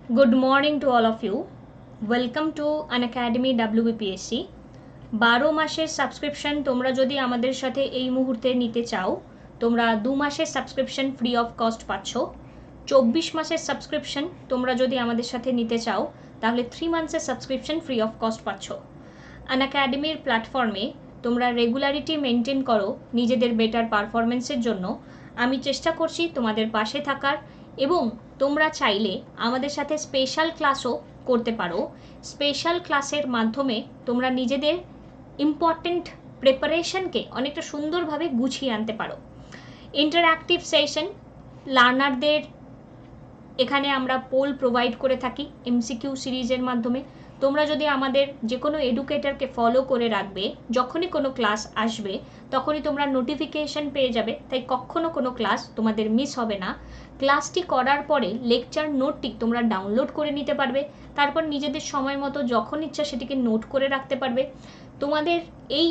Good morning to all of you. Welcome to Unacademy WBPSC. 12 মাসের subscription তোমরা যদি আমাদের সাথে এই মুহূর্তে নিতে চাও, তোমরা 2 মাসের সাবস্ক্রিপশন ফ্রি অফ কস্ট পাচ্ছ। 24 মাসের সাবস্ক্রিপশন তোমরা যদি আমাদের সাথে নিতে চাও, তাহলে 3 মান্থসের সাবস্ক্রিপশন ফ্রি অফ কস্ট পাচ্ছ। আনএকাডেমির প্ল্যাটফর্মে তোমরা রেগুলারিটি মেনটেন করো নিজেদের বেটার পারফরমেন্সের জন্য। আমি চেষ্টা করছি তোমাদের পাশে থাকার, এবং তোমরা চাইলে আমাদের সাথে স্পেশাল ক্লাসও করতে পারো। স্পেশাল ক্লাসের মাধ্যমে তোমরা নিজেদের ইম্পর্টেন্ট প্রিপারেশনকে অনেকটা সুন্দরভাবে গুছিয়ে আনতে পারো। ইন্টারঅ্যাক্টিভ সেশন, লার্নারদের এখানে আমরা পোল প্রোভাইড করে থাকি এমসিকিউ সিরিজের মাধ্যমে। তোমরা যদি আমাদের যে কোনো এডুকেটরকে ফলো করে রাখবে, যখনই কোনো ক্লাস আসবে তখনই তোমরা নোটিফিকেশন পেয়ে যাবে, তাই কখনো কোনো ক্লাস তোমাদের মিস হবে না। ক্লাসটি করার পরে লেকচার নোটটি তোমরা ডাউনলোড করে নিতে পারবে, তারপর নিজেদের সময় মতো যখন ইচ্ছা সেটিকে নোট করে রাখতে পারবে। তোমাদের এই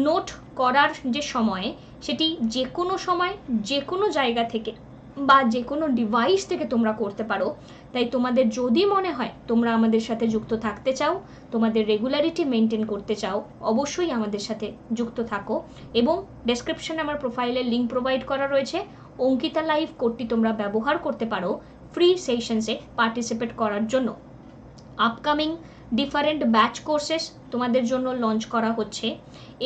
নোট করার যে সময়, সেটি যে কোনো সময় যে কোনো জায়গা থেকে বা যে কোনো ডিভাইস থেকে তোমরা করতে পারো। তাই তোমাদের যদি মনে হয় তোমরা আমাদের সাথে যুক্ত থাকতে চাও, তোমাদের রেগুলারিটি মেনটেন করতে চাও, অবশ্যই আমাদের সাথে যুক্ত থাকো। এবং ডেসক্রিপশনে আমার প্রোফাইলের লিঙ্ক প্রোভাইড করা রয়েছে, অঙ্কিতা লাইভ কোডটি তোমরা ব্যবহার করতে পারো ফ্রি সেশনসে পার্টিসিপেট করার জন্য। আপকামিং ডিফারেন্ট ব্যাচ কোর্সেস তোমাদের জন্য লঞ্চ করা হচ্ছে,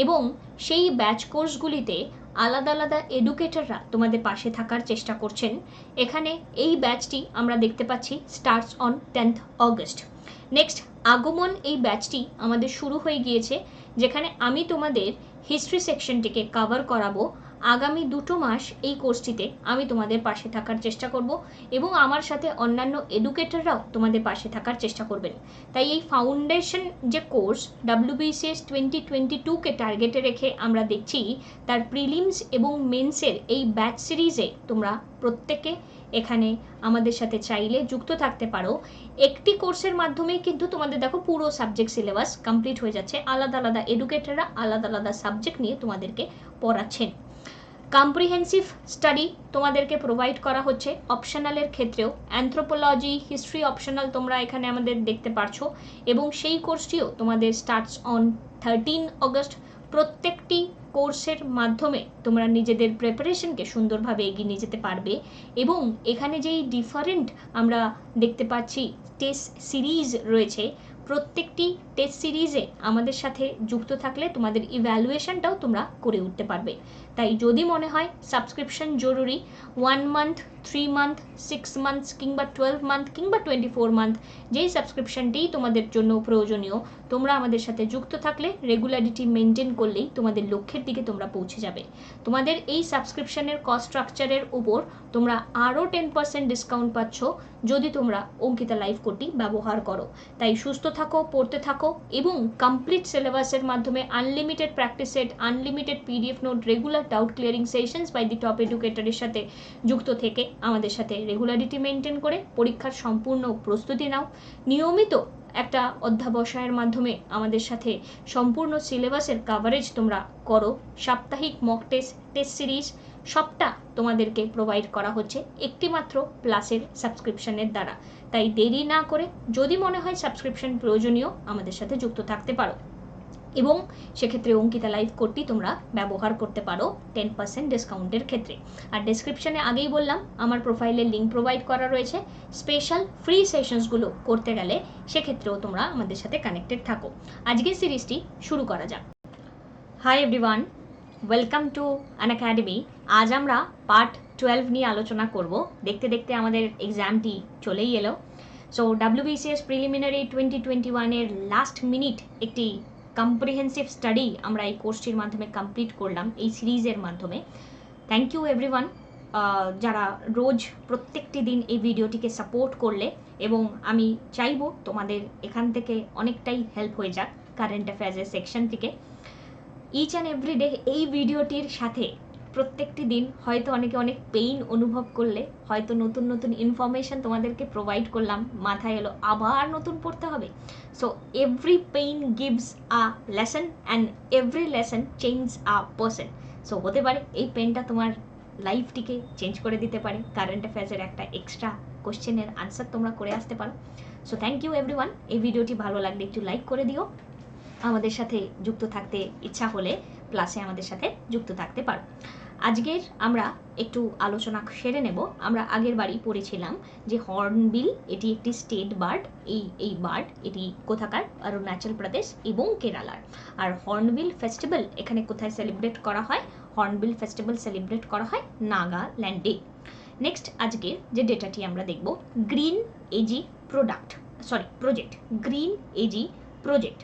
এবং সেই ব্যাচ কোর্সগুলিতে আলাদা আলাদা এডুকেটররা তোমাদের পাশে থাকার চেষ্টা করছেন। এখানে এই ব্যাচটি আমরা দেখতে পাচ্ছি starts on 10th August. Next আগমন এই ব্যাচটি আমাদের শুরু হয়ে গিয়েছে, যেখানে আমি তোমাদের হিস্ট্রি সেকশনটিকে কভার করাবো। আগামী 2 মাস এই কোর্সটিতে আমি তোমাদের পাশে থাকার চেষ্টা করব, এবং আমার সাথে অন্যান্য এডুকেটররাও তোমাদের পাশে থাকার চেষ্টা করবেন। তাই এই ফাউন্ডেশন যে কোর্স WBCS 2022কে টার্গেটে রেখে আমরা দেখছি, তার প্রিলিমস এবং মেন্সের এই ব্যাচ সিরিজে তোমরা প্রত্যেকে এখানে আমাদের সাথে চাইলে যুক্ত থাকতে পারো। একটি কোর্সের মাধ্যমেই কিন্তু তোমাদের দেখো পুরো সাবজেক্ট সিলেবাস কমপ্লিট হয়ে যাচ্ছে। আলাদা আলাদা এডুকেটররা আলাদা আলাদা সাবজেক্ট নিয়ে তোমাদেরকে পড়াচ্ছেন। কম্প্রিহেন্সিভ স্টাডি তোমাদেরকে প্রোভাইড করা হচ্ছে অপশনালের ক্ষেত্রেও। অ্যানথ্রোপোলজি, হিস্ট্রি অপশনাল তোমরা এখানে আমাদের দেখতে পারছো, এবং সেই কোর্সটিও তোমাদের স্টার্টস অন 13 অগস্ট। প্রত্যেকটি কোর্সের মাধ্যমে তোমরা নিজেদের প্রিপারেশনকে সুন্দরভাবে এগিয়ে নিয়ে যেতে পারবে। এবং এখানে যেই ডিফারেন্ট আমরা দেখতে পাচ্ছি টেস্ট সিরিজ রয়েছে, প্রত্যেকটি টেস্ট সিরিজে আমাদের সাথে যুক্ত থাকলে তোমাদের ইভ্যালুয়েশনটাও তোমরা করে উঠতে পারবে। তাই যদি মনে হয় সাবস্ক্রিপশন জরুরি, 1 মান্থ, 3 মান্থ, 6 মান্থস কিংবা 12 মান্থ কিংবা 24 মান্থ, যেই সাবস্ক্রিপশনটিই তোমাদের জন্য প্রয়োজনীয়, তোমরা আমাদের সাথে যুক্ত থাকলে রেগুলারিটি মেনটেন করলেই তোমাদের লক্ষ্যের দিকে তোমরা পৌঁছে যাবে। তোমাদের এই সাবস্ক্রিপশনের কস্ট স্ট্রাকচারের উপর তোমরা আরও 10% ডিসকাউন্ট পাচ্ছ যদি তোমরা অঙ্কিতা লাইভ কোডটি ব্যবহার করো। তাই সুস্থ থাকো, পড়তে থাকো, এবং কমপ্লিট সিলেবাসের মাধ্যমে unlimited practice set, unlimited PDF note, regular doubt clearing sessions by the top এডুকেটরের সাথে যুক্ত থেকে আমাদের সাথে রেগুলারিটি মেনটেন করে পরীক্ষার সম্পূর্ণ প্রস্তুতি নাও। নিয়মিত একটা অধ্যাবসায়ের মাধ্যমে আমাদের সাথে সম্পূর্ণ সিলেবাসের কাভারেজ তোমরা করো। সাপ্তাহিক মক টেস্ট, টেস্ট সিরিজ সবটা তোমাদেরকে প্রোভাইড করা হচ্ছে একটিমাত্র প্লাসের সাবস্ক্রিপশনের দ্বারা। তাই দেরি না করে যদি মনে হয় সাবস্ক্রিপশন প্রয়োজনীয়, আমাদের সাথে যুক্ত থাকতে পারো, এবং সেক্ষেত্রে অঙ্কিতা লাইভ কোডটি তোমরা ব্যবহার করতে পারো 10% ডিসকাউন্টের ক্ষেত্রে। আর ডেসক্রিপশনে আগেই বললাম আমার প্রোফাইলের লিঙ্ক প্রোভাইড করা রয়েছে। স্পেশাল ফ্রি সেশনসগুলো করতে গেলে সেক্ষেত্রেও তোমরা আমাদের সাথে কানেক্টেড থাকো। আজকের সিরিজটি শুরু করা যাক। Hi everyone, welcome to Unacademy. আজ আমরা পার্ট 12 নিয়ে আলোচনা করব। দেখতে দেখতে আমাদের এক্সামটি চলেই এলো। সো WBCS প্রিলিমিনারি 2021-এর লাস্ট মিনিট একটি কম্প্রিহেন্সিভ স্টাডি আমরা এই কোর্সটির মাধ্যমে কমপ্লিট করলাম, এই সিরিজের মাধ্যমে। থ্যাংক ইউ এভরিওয়ান যারা রোজ প্রত্যেকটি দিন এই ভিডিওটিকে সাপোর্ট করলে, এবং আমি চাইবো তোমাদের এখান থেকে অনেকটাই হেল্প হয়ে যাক কারেন্ট অ্যাফেয়ার্সের সেকশন থেকে। ইচ অ্যান্ড এভরি ডে এই ভিডিওটির সাথে প্রত্যেকটি দিন হয়তো অনেকে অনেক পেইন অনুভব করলে, হয়তো নতুন নতুন ইনফরমেশন তোমাদেরকে প্রোভাইড করলাম, মাথায় এলো আবার নতুন পড়তে হবে। So every pain gives a lesson, and every lesson change a person. So হতে পারে এই পেনটা তোমার লাইফটিকে চেঞ্জ করে দিতে পারে, কারেন্ট অ্যাফেয়ার্সের একটা এক্সট্রা কোশ্চেনের আনসার তোমরা করে আসতে পারো। So thank you everyone. এই ভিডিওটি ভালো লাগলে একটু লাইক করে দিও। আমাদের সাথে যুক্ত থাকতে ইচ্ছা হলে ক্লাসে আমাদের সাথে যুক্ত থাকতে পারো। আজকের আমরা একটু আলোচনা সেরে নেব। আমরা আগের বারই পড়েছিলাম যে হর্নবিল এটি একটি স্টেট বার্ড। এই বার্ড এটি কোথাকার? অরুণাচল প্রদেশ এবং কেরালার। আর হর্নবিল ফেস্টিভ্যাল এখানে কোথায় সেলিব্রেট করা হয়? হর্নবিল ফেস্টিভ্যাল সেলিব্রেট করা হয় নাগাল্যান্ডে। নেক্সট আজকের যে ডেটাটি আমরা দেখব, green AG project. Green AG project.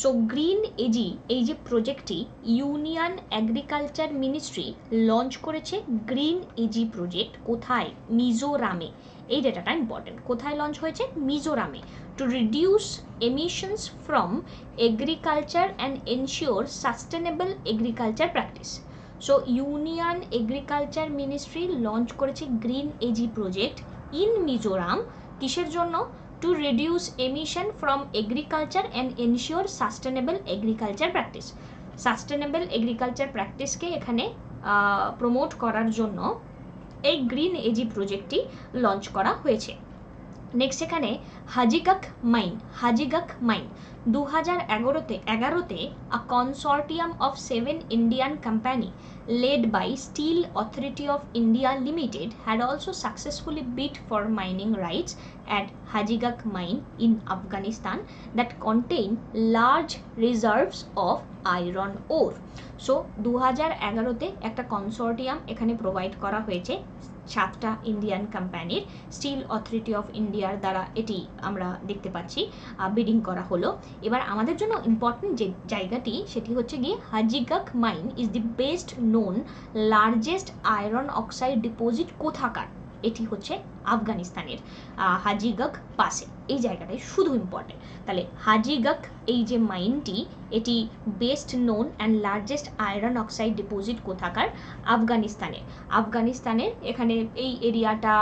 So green AG এই যে প্রজেক্টটি ইউনিয়ন এগ্রিকালচার মিনিস্ট্রি লঞ্চ করেছে। গ্রিন এজি প্রজেক্ট কোথায়? মিজোরামে। এই ডেটাটা ইম্পর্টেন্ট। কোথায় লঞ্চ হয়েছে? মিজোরামে। To reduce emissions from agriculture and ensure sustainable agriculture practice. So union agriculture ministry launch করেছে green AG project in Mizoram. কিসের জন্য? to reduce emission from agriculture and ensure sustainable agriculture practice. Sustainable agriculture practice কে এখানে promote করার জন্য এই green AG প্রজেক্টটি launch করা হয়েছে। Next এখানে হাজিগাক mine 2011-তে a consortium of 7 Indian company led by Steel Authority of India Limited had also successfully bid for mining rights at Hajigak mine in Afghanistan that contain large reserves of iron ore. So 2011-তে একটা consortium এখানে provide করা হয়েছে 7টা Indian কোম্পানির। Steel authority of ইন্ডিয়ার দ্বারা এটি আমরা দেখতে পাচ্ছি বিডিং করা হলো। এবার আমাদের জন্য ইম্পর্টেন্ট যে জায়গাটি সেটি হচ্ছে গিয়ে Hajigak mine is the best known largest iron oxide deposit কোথাকার? এটি হচ্ছে আফগানিস্তানের হাজিগাক পাসে। এই জায়গাটাই শুধু ইম্পর্টেন্ট। তাহলে হাজিগাক এই যে মাইনটি এটি best known and largest iron oxide deposit কোথাকার? আফগানিস্তানের এখানে এই এরিয়াটা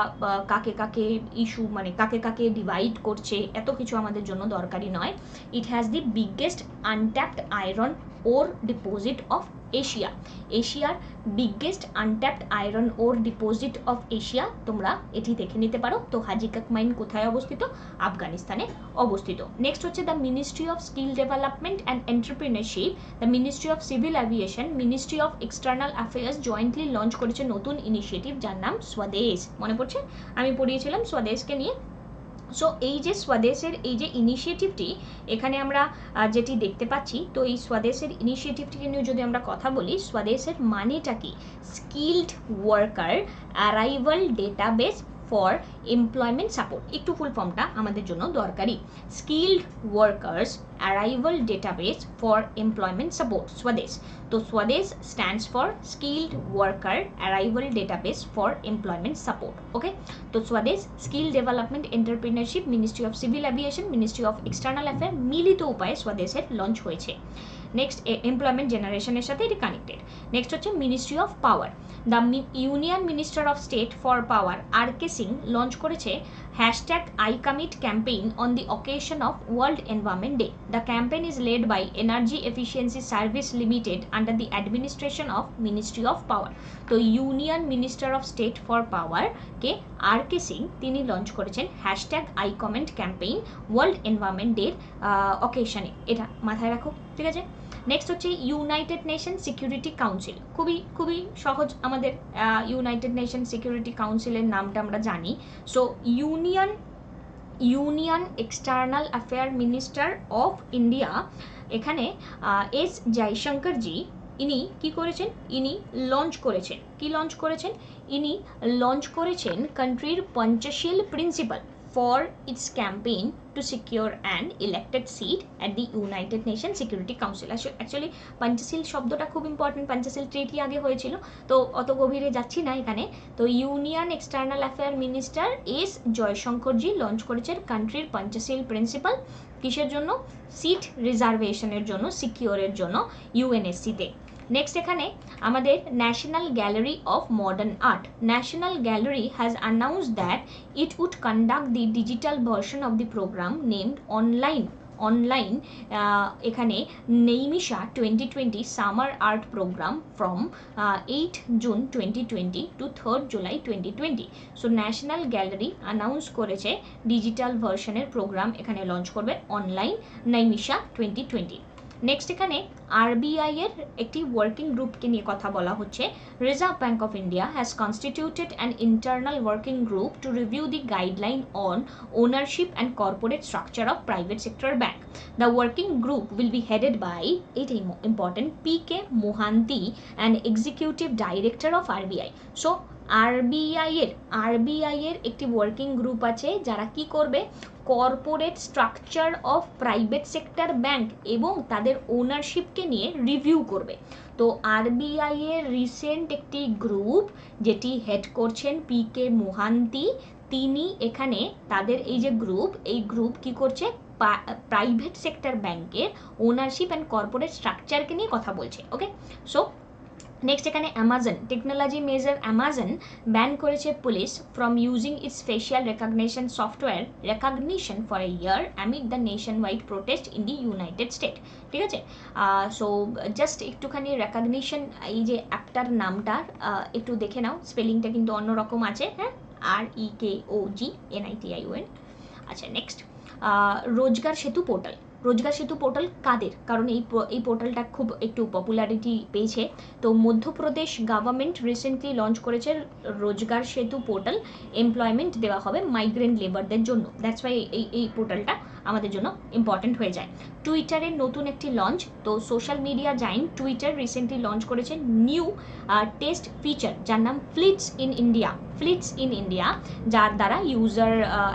কাকে কাকে ইস্যু মানে কাকে কাকে ডিভাইড করছে এত কিছু আমাদের জন্য দরকারি নয়। It has the biggest untapped iron ore deposit of এশিয়ার biggest untapped iron ore deposit of Asia. তোমরা এটি দেখে নিতে পারো। তো হাজিগাক মাইন কোথায় অবস্থিত? আফগানিস্তানে অবস্থিত। নেক্সট হচ্ছে the ministry of skill development and entrepreneurship, the ministry of civil aviation, ministry of external affairs jointly launch করেছে নতুন ইনিশিয়েটিভ যার নাম স্বদেশ। মনে পড়ছে? আমি পড়িয়েছিলাম স্বদেশকে নিয়ে। সো এই যে স্বদেশের এই যে ইনিশিয়েটিভটি এখানে আমরা যেটি দেখতে পাচ্ছি, তো এই স্বদেশের ইনিশিয়েটিভটিকে নিয়ে যদি আমরা কথা বলি, স্বদেশের মানেটা কি? Skilled worker arrival database for employment support. একটু ফুল ফর্মটা আমাদের জন্য দরকারি। Skilled workers arrival database for employment support, Swades. তো Swades stands for skilled worker arrival database for employment support. Okay, তো Swades skill development entrepreneurship, ministry of civil aviation, ministry of external affair মিলিত উপায়ে স্বদেশের লঞ্চ হয়েছে। নেক্সট এমপ্লয়মেন্ট জেনারেশনের সাথে এটি connected. Next হচ্ছে ministry of power. The union minister of state for power R K. Singh launch করেছে #ICommit campaign on the occasion of World Environment Day. The campaign is led by Energy Efficiency Service Limited under the administration of Ministry of Power. তো union minister of state for power K R K. Singh তিনি launch করেছেন #ICommit campaign world environment day অকেশনে। এটা মাথায় রাখো, ঠিক আছে? Next হচ্ছে ইউনাইটেড নেশন সিকিউরিটি কাউন্সিল। খুবই সহজ আমাদের ইউনাইটেড নেশন সিকিউরিটি কাউন্সিলের নামটা আমরা জানি। So union external affair minister of India এখানে এস জয়শঙ্করজি ইনি কি করেছেন? ইনি লঞ্চ করেছেন। কি লঞ্চ করেছেন? ইনি লঞ্চ করেছেন কান্ট্রির Panchsheel principal for its campaign to secure an elected seat at the United Nations Security Council. Actually Panchsheel শব্দটা খুব ইম্পর্টেন্ট। পঞ্চশীল ট্রিটি আগে হয়েছিল, তো অত গভীরে যাচ্ছি না এখানে। তো union external affair minister S Jaishankarji launch করেছেন কান্ট্রির পঞ্চশীল প্রিন্সিপাল। কিসের জন্য? সিট রিজার্ভেশনের জন্য, সিকিউরের জন্য ইউএনএসসিতে। নেক্সট এখানে আমাদের national gallery of modern art. National gallery has announced that it would conduct the digital version of the programme named online online এখানে Naimisha 2020 summer art programme from 8 June 2020 to 3rd July 2020। So national gallery announce করেছে digital ভার্সনের programme এখানে launch করবে online Naimisha 2020। Next এখানে RBI এর একটি working গ্রুপকে নিয়ে কথা বলা হচ্ছে। Reserve bank of India has constituted an internal working group to review the guideline on ownership and corporate structure of private sector bank. The working group will be headed by, it important, P.K. Mohanty, an executive director of RBI. So RBI এর একটি working group আছে যারা কি করবে, corporate structure of private sector bank এবং তাদের ওনারশিপকে নিয়ে review করবে। তো আরবিআই এর রিসেন্ট একটি গ্রুপ যেটি হেড করছেন পি.কে. মোহান্তি, তিনি এখানে তাদের এই যে গ্রুপ কি করছে, প্রাইভেট সেক্টর ব্যাংকের ওনারশিপ অ্যান্ড কর্পোরেট স্ট্রাকচারকে নিয়ে কথা বলছে। ওকে, সো নেক্সট এখানে Amazon technology major Amazon ban করেছে police from using its facial recognition software recognition for a year amid the nationwide protest in the United State. ঠিক আছে, so just একটুখানি recognition এই যে অ্যাপটার নামটার একটু দেখে নাও, স্পেলিংটা কিন্তু অন্যরকম আছে, হ্যাঁ, REKOGNITION। আচ্ছা, নেক্সট রোজগার সেতু পোর্টাল কাদের, কারণ এই পোর্টালটা খুব একটু পপুলারিটি পেয়েছে। তো মধ্যপ্রদেশ গভর্নমেন্ট রিসেন্টলি লঞ্চ করেছে রোজগার সেতু পোর্টাল, এমপ্লয়মেন্ট দেওয়া হবে মাইগ্রেন্ট লেবারদের জন্য। দ্যাটস ওয়াই এই পোর্টালটা আমাদের জন্য ইম্পর্টেন্ট হয়ে যায়। টুইটারের নতুন একটি লঞ্চ, তো social media giant Twitter recently launch করেছে নিউ টেস্ট ফিচার যার নাম ফ্লিটস ইন ইন্ডিয়া, যার দ্বারা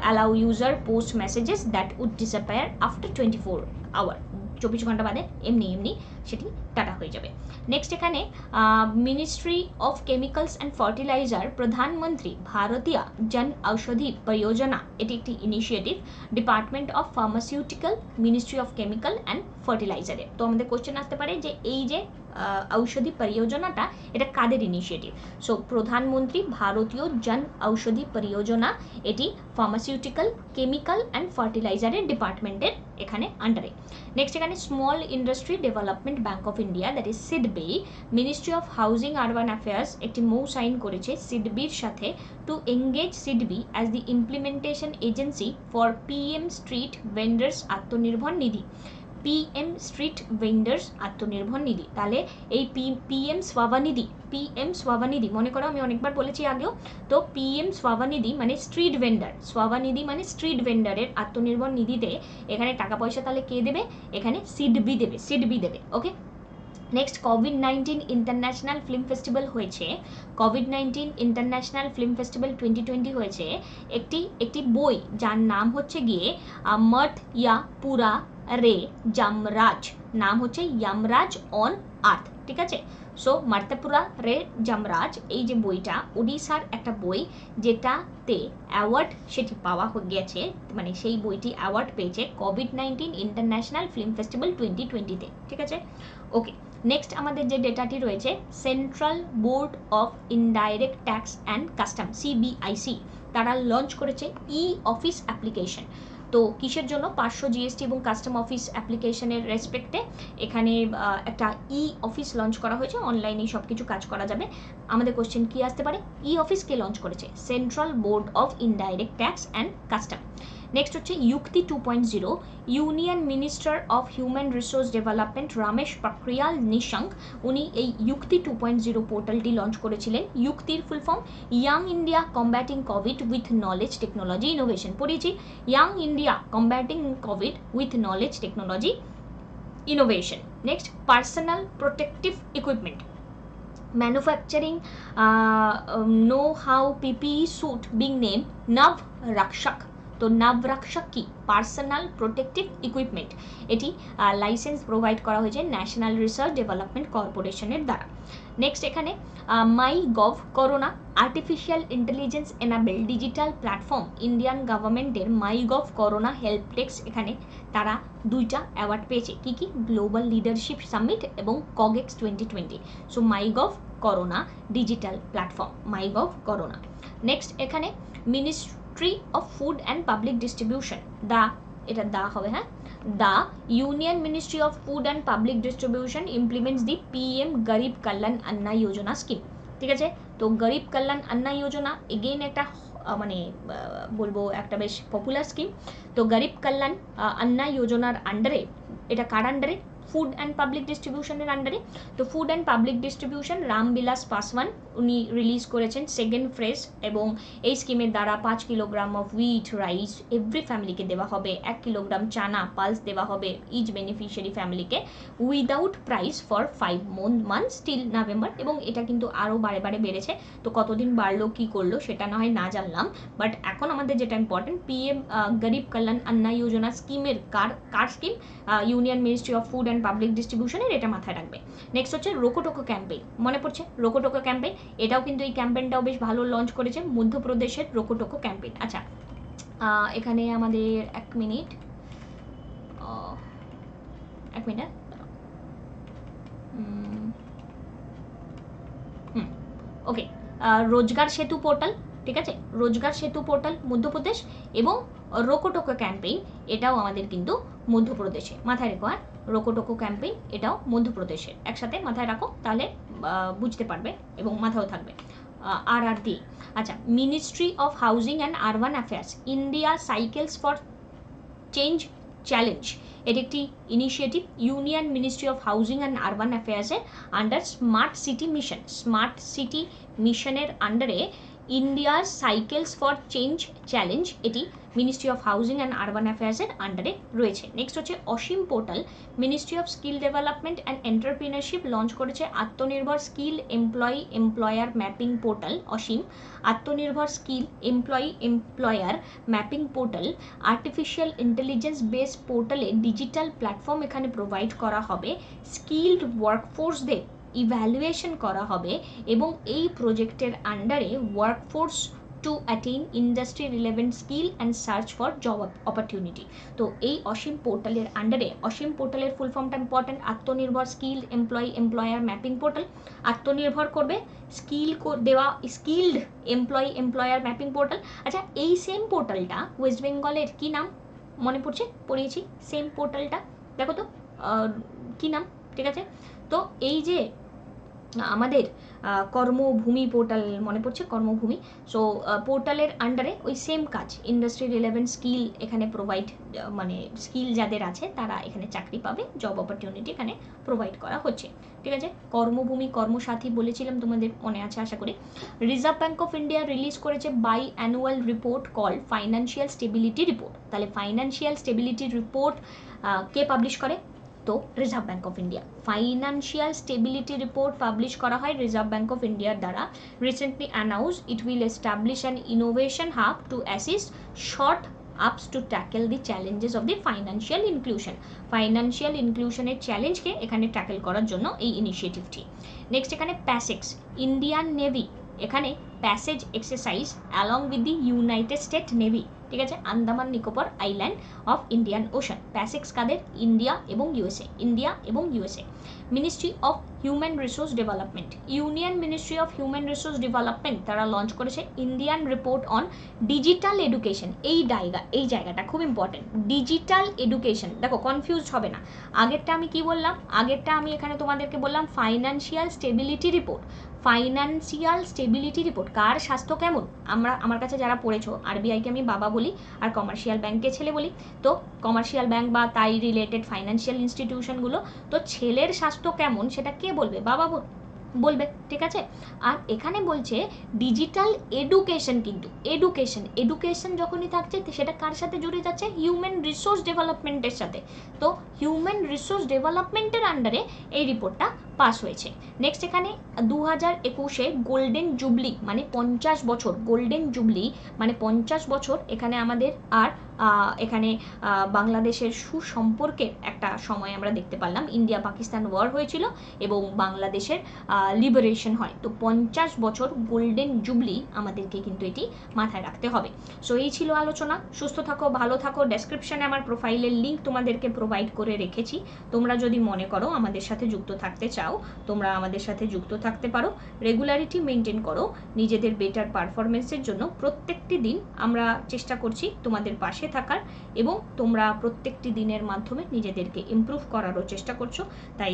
allow user post messages that would disappear after 24 hour, 24 ঘন্টা বাদে এমনি সেটি টাটা হয়ে যাবে। নেক্সট এখানে ministry of chemicals and fertiliser প্রধানমন্ত্রী ভারতীয় জন ঔষধি পরিযোজনা, এটি একটি initiative department of pharmaceutical ministry of chemical and ফার্টিলাইজারের। তো আমাদের কোশ্চেন আসতে পারে যে এই যে ঔষধি পরিযোজনাটা এটা কাদের ইনিশিয়েটিভ। সো প্রধানমন্ত্রী ভারতীয় জন ঔষধি পরিযোজনা, এটি ফার্মাসিউটিক্যাল কেমিক্যাল অ্যান্ড ফার্টিলাইজারের ডিপার্টমেন্টের এখানে আন্ডারে। নেক্সট এখানে small industry development bank of India, that is SIDBI, ministry of housing urban affairs একটি মৌ সাইন করেছে সিডবির সাথে to engage SIDBI as the implementation agency for PM street vendors আত্মনির্ভর নিধি। PM স্ট্রিট ভেন্ডার্স আত্মনির্ভর নিধি, তাহলে এই PM স্বাবনিধি মনে করো আমি অনেকবার বলেছি আগেও, তো PM স্বাবনিধি মানে স্ট্রিট ভেন্ডার, স্বাবনিধি মানে স্ট্রিট ভেন্ডারের আত্মনির্ভর নিধিতে এখানে টাকা পয়সা তাহলে কে দেবে, এখানে সিডবি দেবে। ওকে, নেক্সট কোভিড-19 ইন্টারন্যাশনাল ফিল্ম ফেস্টিভ্যাল হয়েছে, কোভিড-19 ইন্টারন্যাশনাল ফিল্ম ফেস্টিভ্যাল 2020 হয়েছে। একটি বই যার নাম হচ্ছে গিয়ে মর্ত ইয়া পুরা রে যমরাজ, নাম হচ্ছে যমরাজ অন আর্থ। ঠিক আছে, সো মর্তপুরা রে যমরাজ, এই যে বইটা ওড়িশার একটা বই যেটাতে অ্যাওয়ার্ড সেটি পাওয়া গেছে, মানে সেই বইটি অ্যাওয়ার্ড পেয়েছে কোভিড-19 ইন্টারন্যাশনাল ফিল্ম ফেস্টিভ্যাল 2020-তে। ঠিক আছে, ওকে, নেক্সট আমাদের যে ডেটাটি রয়েছে central board of indirect tax and custom CBIC, তারা লঞ্চ করেছে অফিস অ্যাপ্লিকেশন। তো কিসের জন্য, 500 GST এবং কাস্টম অফিস অ্যাপ্লিকেশনের রেসপেক্টে এখানে একটা অফিস লঞ্চ করা হয়েছে, অনলাইনে সব কিছু কাজ করা যাবে। আমাদের কোশ্চেন কি আসতে পারে, অফিস কে লঞ্চ করেছে, central board of indirect tax and custom. Next হচ্ছে Yukti 2.0, union minister of human resource development Ramesh Pokhriyal Nishank, উনি এই ইউক্তি 2.0 পোর্টালটি লঞ্চ করেছিলেন। ইউক্তির full form young India combating covid with knowledge technology innovation, পড়েছি young India combating covid with knowledge technology innovation. Next personal protective equipment, manufacturing know-how PPE suit being named Nav Rakshak। তো নবরক্ষক কি, personal protective equipment, এটি licence provide করা হয়েছে national research development কর্পোরেশনের দ্বারা। Next এখানে my gov corona, artificial intelligence enable digital platform, Indian গভর্নমেন্টের my gov corona help desk, এখানে তারা 2টা অ্যাওয়ার্ড পেয়েছে, কি গ্লোবাল লিডারশিপ সামিট এবং কগেক্স 2020। So my gov corona digital platform, my gov corona. Next এখানে ministry of Food and Public Distribution, the এটা দা হবে, হ্যাঁ, the union ministry of food and public distribution implements the PM গরিব কল্যাণ অন্ন যোজনা scheme. ঠিক আছে, তো গরিব কল্যাণ অন্ন যোজনা এগেইন একটা মানে বলবো একটা বেশ পপুলার স্কিম। তো গরিব কল্যাণ অন্ন যোজনার আন্ডারে, এটা কার আন্ডারে? ফুড অ্যান্ড পাবলিক ডিস্ট্রিবিউশনের আন্ডারে। তো food and public distribution Ramvilas Paswan উনি রিলিজ করেছেন সেকেন্ড ফ্রেজ, এবং এই স্কিমের দ্বারা 5 kilogram of wheat rice every ফ্যামিলিকে দেওয়া হবে, 1 কিলোগ্রাম চানা পালস দেওয়া হবে ইচ বেনিফিশিয়ারি ফ্যামিলিকে without price for 5 months till November. এবং এটা কিন্তু আরও বারে বারে বেড়েছে, তো কতদিন বাড়লো কী করলো সেটা না হয় না জানলাম, বাট এখন আমাদের যেটা ইম্পর্টেন্ট, পিএম গরিব কল্যাণ অন্ন যোজনা স্কিমের কার scheme? Union ministry of food and public ডিস্ট্রিবিউশনের, এটা মাথায় রাখবে। নেক্সট হচ্ছে রোকোটোকো ক্যাম্পেইন, মনে পড়ছে রোকোটোকো ক্যাম্পেইন, এটাও কিন্তু এই ক্যাম্পেইনটাও বেশ ভালো লঞ্চ করেছে মধ্যপ্রদেশের রোকোটোকো ক্যাম্পেইন। আচ্ছা, এখানে আমাদের এক মিনিট ওকে, রোজগার সেতু পোর্টাল, ঠিক আছে, রোজগার সেতু পোর্টাল মধ্যপ্রদেশ, এবং রোকোটোকো ক্যাম্পেইন এটাও আমাদের কিন্তু মধ্যপ্রদেশে, মাথায় রেখো। হ্যাঁ, রোকোটোকো ক্যাম্পেইন এটাও মধ্যপ্রদেশের, একসাথে মাথায় রাখো, তাহলে বুঝতে পারবে এবং মাথাও থাকবে। আর দিয়ে, আচ্ছা, ministry of housing and urban affairs India cycles for change challenge, এর একটি initiative union ministry of housing and urban অ্যাফেয়ার্সের under smart city mission, smart city মিশনের আন্ডারে ইন্ডিয়ার সাইকেলস ফর চেঞ্জ চ্যালেঞ্জ, এটি ministry of housing and urban অ্যাফেয়ার্সের আন্ডারে রয়েছে। নেক্সট হচ্ছে Aseem portal, ministry of skill development and entrepreneurship launch করেছে Aatmanirbhar skill employer mapping portal Aseem. Aatmanirbhar skill employer mapping portal artificial intelligence base পোর্টালে ডিজিটাল প্ল্যাটফর্ম এখানে provide করা হবে, স্কিলড ওয়ার্কফোর্সদের ইভ্যালুয়েশন করা হবে, এবং এই প্রজেক্টের আন্ডারে workforce to attain industry relevant skill and search for job opportunity. তো এই অসীম পোর্টালের আন্ডারে, অসীম পোর্টালের ফুল ফর্মটা ইম্পর্টেন্ট, আত্মনির্ভর স্কিল এমপ্লয়ার ম্যাপিং পোর্টাল, আত্মনির্ভর করবে স্কিল দেওয়া স্কিলড এমপ্লয়ার ম্যাপিং পোর্টাল। আচ্ছা, এই সেম পোর্টালটা ওয়েস্ট বেঙ্গলের কী নাম মনে পড়ছে? পড়িয়েছি সেম পোর্টালটা, দেখো তো কী নাম, ঠিক আছে। তো এই যে আমাদের কর্মভূমি পোর্টাল মনে পড়ছে, কর্মভূমি, সো পোর্টালের আন্ডারে ওই সেম কাজ, ইন্ডাস্ট্রি রিলেভেন্ট স্কিল এখানে প্রোভাইড, মানে স্কিল যাদের আছে তারা এখানে চাকরি পাবে, জব অপরচুনিটি এখানে প্রোভাইড করা হচ্ছে, ঠিক আছে। কর্মভূমি কর্মসাথী বলেছিলাম, তোমাদের মনে আছে আশা করি। Reserve bank of India release করেছে biannual report called financial stability report. তাহলে ফাইন্যান্সিয়াল স্টেবিলিটি রিপোর্ট কে পাবলিশ করে? তো reserve bank of India. Financial stability report publish করা হয় রিজার্ভ ব্যাঙ্ক অফ ইন্ডিয়ার দ্বারা। Recently announce it will establish an innovation hub to assist startups to tackle the challenges of the financial inclusion. Financial ইনক্লুশনের চ্যালেঞ্জকে এখানে tackle করার জন্য এই ইনিশিয়েটিভটি। নেক্সট এখানে প্যাসেক্স, ইন্ডিয়ান নেভি এখানে passage exercise along with the United State navy, ঠিক আছে, Andaman Nicobar island of Indian ocean. PASSEX কাদের? ইন্ডিয়া এবং USA. Ministry of human resource development, union ministry of human resource development তারা লঞ্চ করেছে Indian report on digital education. এই জায়গাটা খুব important, digital education. দেখো কনফিউজ হবে না, আগেরটা আমি কি বললাম? আগেরটা আমি এখানে তোমাদেরকে বললাম financial stability report. Financial stability report, কার স্বাস্থ্য কেমন? আমার কাছে যারা পড়েছো, আরবিআইকে আমি বাবা বলি আর কমার্শিয়াল ব্যাংককে ছেলে বলি, তো কমার্শিয়াল ব্যাংক বা তাই রিলেটেড ফাইন্যান্সিয়াল ইনস্টিটিউশনগুলো, তো ছেলের স্বাস্থ্য কেমন সেটা কে বলবে? বাবা বলবে, ঠিক আছে। আর এখানে বলছে ডিজিটাল এডুকেশন, কিন্তু এডুকেশন যখনই থাকছে সেটা কার সাথে জুড়ে যাচ্ছে? হিউম্যান রিসোর্স ডেভেলপমেন্টের সাথে। তো হিউম্যান রিসোর্স ডেভেলপমেন্টের আন্ডারে এই রিপোর্টটা পাস হয়েছে। নেক্সট এখানে 2021-এ গোল্ডেন জুবলি মানে 50 বছর, গোল্ডেন জুবলি মানে 50 বছর এখানে আমাদের আর এখানে বাংলাদেশের সুসম্পর্কের একটা সময় আমরা দেখতে পারলাম। ইন্ডিয়া পাকিস্তান ওয়ার হয়েছিল এবং বাংলাদেশের লিবারেশন হয়, তো 50 বছর গোল্ডেন জুবলি আমাদেরকে কিন্তু এটি মাথায় রাখতে হবে। সো এই ছিল আলোচনা। সুস্থ থাকো, ভালো থাকো। ডেসক্রিপশনে আমার প্রোফাইলের লিঙ্ক তোমাদেরকে প্রোভাইড করে রেখেছি, তোমরা যদি মনে করো আমাদের সাথে যুক্ত থাকতে চাও চাও তোমরা আমাদের সাথে যুক্ত থাকতে পারো। রেগুলারিটি মেনটেন করো নিজেদের বেটার পারফরমেন্সের জন্য। প্রত্যেকটি দিন আমরা চেষ্টা করছি তোমাদের পাশে থাকার, এবং তোমরা প্রত্যেকটি দিনের মাধ্যমে নিজেদেরকে ইমপ্রুভ করারও চেষ্টা করছো। তাই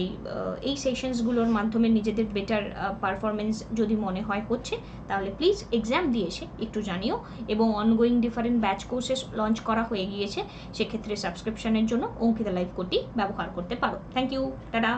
এই সেশনসগুলোর মাধ্যমে নিজেদের বেটার পারফরমেন্স যদি মনে হয় হচ্ছে, তাহলে প্লিজ এক্সাম দিয়ে এসে একটু জানিও। এবং ongoing different batch courses launch করা হয়ে গিয়েছে, সেক্ষেত্রে সাবস্ক্রিপশনের জন্য অঙ্কিতা লাইভ কোডটি ব্যবহার করতে পারো। Thank you, tata.